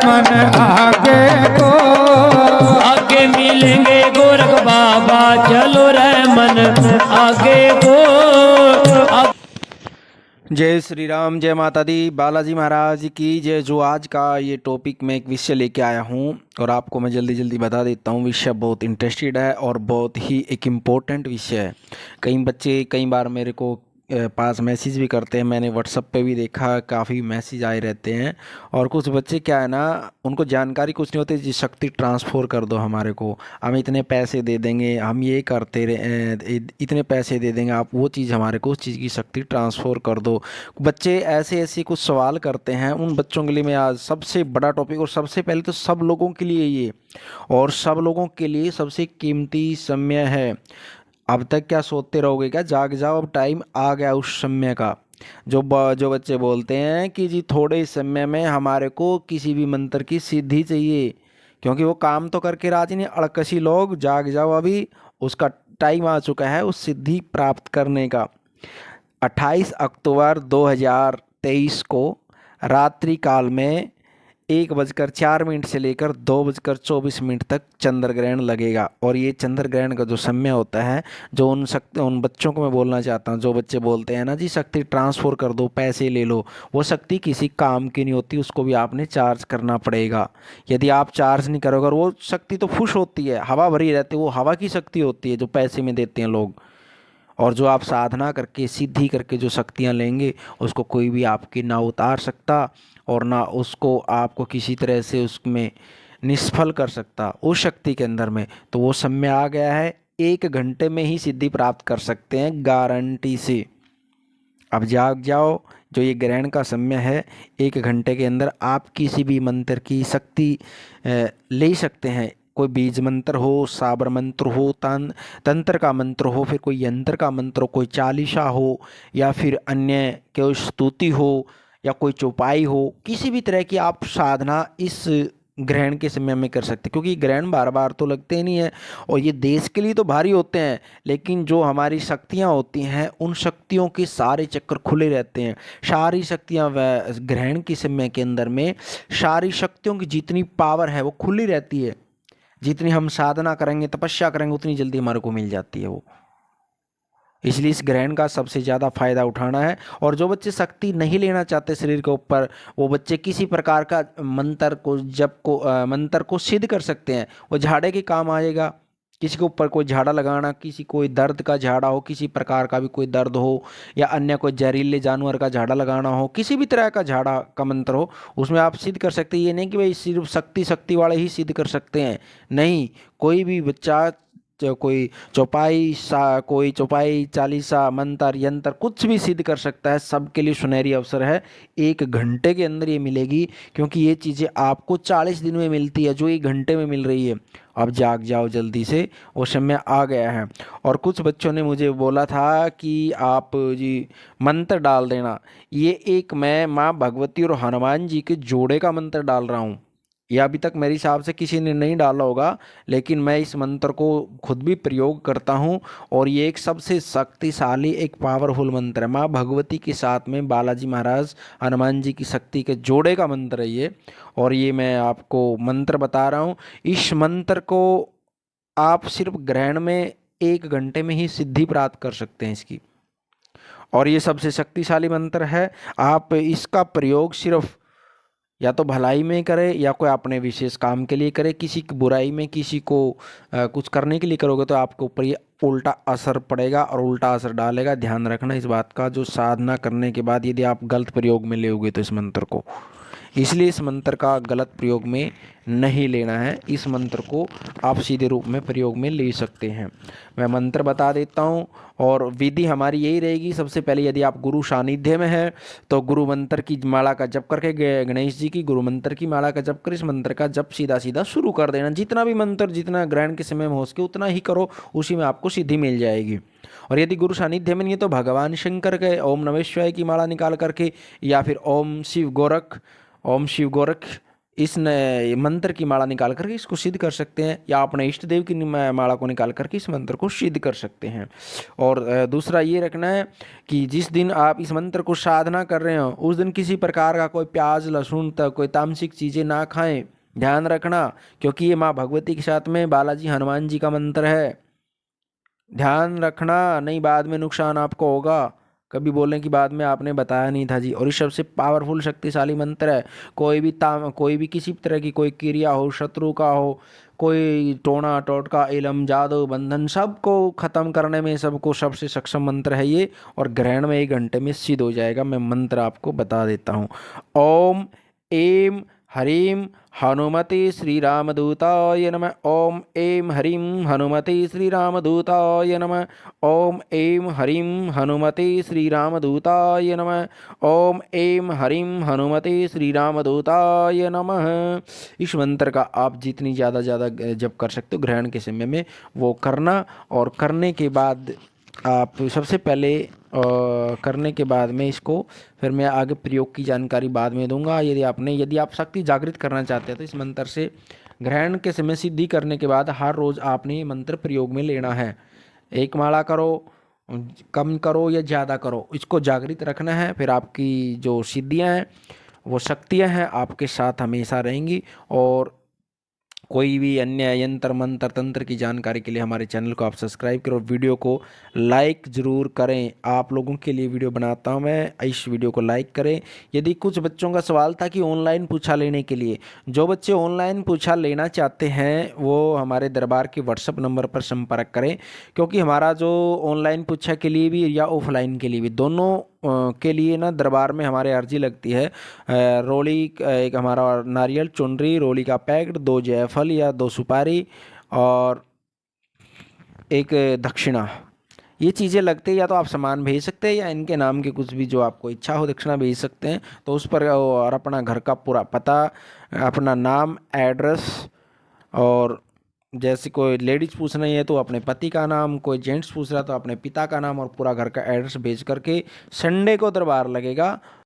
मन आगे को, आगे मिलेंगे गोरख बाबा, चलो रे मन आगे को। जय श्री राम, जय माता दी, बालाजी महाराज की जय। जो आज का ये टॉपिक मैं एक विषय लेके आया हूँ और आपको मैं जल्दी जल्दी बता देता हूँ। विषय बहुत इंटरेस्टेड है और बहुत ही एक इम्पोर्टेंट विषय है। कई बच्चे कई बार मेरे को पास मैसेज भी करते हैं, मैंने व्हाट्सअप पे भी देखा, काफ़ी मैसेज आए रहते हैं। और कुछ बच्चे क्या है ना, उनको जानकारी कुछ नहीं होती, जी शक्ति ट्रांसफ़र कर दो हमारे को, हम इतने पैसे दे देंगे, हम ये करते रहे, इतने पैसे दे देंगे, आप वो चीज़ हमारे को उस चीज़ की शक्ति ट्रांसफ़र कर दो। बच्चे ऐसे ऐसे कुछ सवाल करते हैं। उन बच्चों के लिए मैं आज सबसे बड़ा टॉपिक, और सबसे पहले तो सब लोगों के लिए ये, और सब लोगों के लिए सबसे कीमती समय है। अब तक क्या सोते रहोगे क्या, जाग जाओ, अब टाइम आ गया उस समय का। जो बच्चे बोलते हैं कि जी थोड़े समय में हमारे को किसी भी मंत्र की सिद्धि चाहिए, क्योंकि वो काम तो करके राजी नहीं, अड़कसी लोग, जाग जाओ, अभी उसका टाइम आ चुका है उस सिद्धि प्राप्त करने का। 28 अक्टूबर 2023 को रात्रि काल में 1:04 से लेकर 2:24 तक चंद्र ग्रहण लगेगा। और ये चंद्र ग्रहण का जो समय होता है, जो उन बच्चों को मैं बोलना चाहता हूँ, जो बच्चे बोलते हैं ना जी शक्ति ट्रांसफ़र कर दो, पैसे ले लो, वो शक्ति किसी काम की नहीं होती, उसको भी आपने चार्ज करना पड़ेगा। यदि आप चार्ज नहीं करोगे, और वो शक्ति तो फुश होती है, हवा भरी रहती है, वो हवा की शक्ति होती है जो पैसे में देते हैं लोग। और जो आप साधना करके सिद्धि करके जो शक्तियाँ लेंगे, उसको कोई भी आपकी ना उतार सकता और ना उसको आपको किसी तरह से उसमें निष्फल कर सकता उस शक्ति के अंदर में। तो वो समय आ गया है, 1 घंटे में ही सिद्धि प्राप्त कर सकते हैं गारंटी से। अब जाग जाओ, जो ये ग्रहण का समय है, 1 घंटे के अंदर आप किसी भी मंत्र की शक्ति ले सकते हैं। कोई बीज मंत्र हो, साबर मंत्र हो, तंत्र का मंत्र हो, फिर कोई यंत्र का मंत्र हो, कोई चालीसा हो, या फिर अन्य कोई स्तुति हो, या कोई चौपाई हो, किसी भी तरह की आप साधना इस ग्रहण के समय में कर सकते, क्योंकि ग्रहण बार बार तो लगते ही नहीं है, और ये देश के लिए तो भारी होते हैं, लेकिन जो हमारी शक्तियाँ होती हैं, उन शक्तियों के सारे चक्कर खुले रहते हैं। सारी शक्तियाँ ग्रहण के समय के अंदर में, सारी शक्तियों की जितनी पावर है वो खुली रहती है। जितनी हम साधना करेंगे, तपस्या करेंगे, उतनी जल्दी हमारे को मिल जाती है वो। इसलिए इस ग्रहण का सबसे ज़्यादा फायदा उठाना है। और जो बच्चे शक्ति नहीं लेना चाहते शरीर के ऊपर, वो बच्चे किसी प्रकार का मंत्र को मंत्र को सिद्ध कर सकते हैं। वो झाड़े के काम आएगा। किसी के ऊपर कोई झाड़ा लगाना, किसी कोई दर्द का झाड़ा हो, किसी प्रकार का भी कोई दर्द हो, या अन्य कोई जहरीले जानवर का झाड़ा लगाना हो, किसी भी तरह का झाड़ा का मंत्र हो, उसमें आप सिद्ध कर सकते हैं। ये नहीं कि भाई सिर्फ शक्ति वाले ही सिद्ध कर सकते हैं, नहीं, कोई भी बच्चा कोई कोई चौपाई, चालीसा, मंत्र, यंत्र कुछ भी सिद्ध कर सकता है। सबके लिए सुनहरी अवसर है, 1 घंटे के अंदर ये मिलेगी, क्योंकि ये चीज़ें आपको 40 दिन में मिलती है, जो 1 घंटे में मिल रही है। अब जाग जाओ जल्दी से, वो समय आ गया है। और कुछ बच्चों ने मुझे बोला था कि आप जी मंत्र डाल देना। ये एक मैं माँ भगवती और हनुमान जी के जोड़े का मंत्र डाल रहा हूँ। यह अभी तक मेरे हिसाब से किसी ने नहीं डाला होगा, लेकिन मैं इस मंत्र को खुद भी प्रयोग करता हूँ, और ये एक सबसे शक्तिशाली, एक पावरफुल मंत्र है। माँ भगवती के साथ में बालाजी महाराज, हनुमान जी की शक्ति के जोड़े का मंत्र है ये। और ये मैं आपको मंत्र बता रहा हूँ। इस मंत्र को आप सिर्फ ग्रहण में 1 घंटे में ही सिद्धि प्राप्त कर सकते हैं इसकी। और ये सबसे शक्तिशाली मंत्र है। आप इसका प्रयोग सिर्फ या तो भलाई में करे, या कोई अपने विशेष काम के लिए करे। किसी की बुराई में, किसी को कुछ करने के लिए करोगे तो आपके ऊपर ये उल्टा असर पड़ेगा और उल्टा असर डालेगा। ध्यान रखना इस बात का, जो साधना करने के बाद यदि आप गलत प्रयोग में लेोगे तो इस मंत्र को, इसलिए इस मंत्र का गलत प्रयोग में नहीं लेना है। इस मंत्र को आप सीधे रूप में प्रयोग में ले सकते हैं। मैं मंत्र बता देता हूँ, और विधि हमारी यही रहेगी। सबसे पहले यदि आप गुरु सानिध्य में हैं तो गुरु मंत्र की माला का जप करके, गणेश जी की गुरु मंत्र की माला का जप कर इस मंत्र का जप सीधा सीधा शुरू कर देना। जितना भी मंत्र, जितना ग्रहण के समय में हो सके उतना ही करो, उसी में आपको सिद्धि मिल जाएगी। और यदि गुरु सानिध्य में नहीं है तो भगवान शंकर के ओम नमः शिवाय की माला निकाल करके, या फिर ओम शिव गोरख मंत्र की माला निकाल करके इसको सिद्ध कर सकते हैं, या अपने इष्ट देव की माला को निकाल करके इस मंत्र को सिद्ध कर सकते हैं। और दूसरा ये रखना है कि जिस दिन आप इस मंत्र को साधना कर रहे हो उस दिन किसी प्रकार का कोई प्याज लहसुन तक कोई तामसिक चीज़ें ना खाएं, ध्यान रखना, क्योंकि ये माँ भगवती के साथ में बालाजी हनुमान जी का मंत्र है। ध्यान रखना, नहीं बाद में नुकसान आपको होगा, कभी बोलें कि बाद में आपने बताया नहीं था जी। और ये सबसे पावरफुल शक्तिशाली मंत्र है। कोई भी किसी भी तरह की कोई क्रिया हो, शत्रु का हो, कोई टोना टोटका इलम जादू बंधन, सबको ख़त्म करने में सबको सबसे सक्षम मंत्र है ये। और ग्रहण में 1 घंटे में सिद्ध हो जाएगा। मैं मंत्र आपको बता देता हूँ। ओम एम हरीम हनुमते श्री रामदूताय नमः। ओम एम हरीम हनुमते श्री रामदूताय नमः। ओम एम हरीम हनुमते श्री रामदूताय नमः। ओम एम हरीम हनुमते श्री रामदूताय नमः। इस मंत्र का आप जितनी ज़्यादा जप कर सकते हो ग्रहण के समय में वो करना। और करने के बाद आप सबसे पहले करने के बाद में इसको फिर मैं आगे प्रयोग की जानकारी बाद में दूंगा। यदि आप शक्ति जागृत करना चाहते हैं तो इस मंत्र से ग्रहण के समय सिद्धि करने के बाद हर रोज़ आपने ये मंत्र प्रयोग में लेना है। 1 माला करो, कम करो या ज़्यादा करो, इसको जागृत रखना है। फिर आपकी जो सिद्धियां हैं वो शक्तियां हैं आपके साथ हमेशा रहेंगी। और कोई भी अन्य यंत्र मंत्र तंत्र की जानकारी के लिए हमारे चैनल को आप सब्सक्राइब करो, वीडियो को लाइक ज़रूर करें। आप लोगों के लिए वीडियो बनाता हूं मैं, इस वीडियो को लाइक करें। यदि कुछ बच्चों का सवाल था कि ऑनलाइन पूछा लेने के लिए, जो बच्चे ऑनलाइन पूछा लेना चाहते हैं वो हमारे दरबार के व्हाट्सएप नंबर पर संपर्क करें, क्योंकि हमारा जो ऑनलाइन पूछा के लिए भी या ऑफलाइन के लिए भी दोनों के लिए ना दरबार में हमारे अर्जी लगती है। रोली एक हमारा नारियल चुनरी, रोली का पैकेट, 2 जायफल या 2 सुपारी और 1 दक्षिणा, ये चीज़ें लगती है। या तो आप सामान भेज सकते हैं या इनके नाम के कुछ भी जो आपको इच्छा हो दक्षिणा भेज सकते हैं। तो उस पर और अपना घर का पूरा पता, अपना नाम, एड्रेस, और जैसे कोई लेडीज़ पूछ रही है तो अपने पति का नाम, कोई जेंट्स पूछ रहा है तो अपने पिता का नाम और पूरा घर का एड्रेस भेज करके संडे को दरबार लगेगा।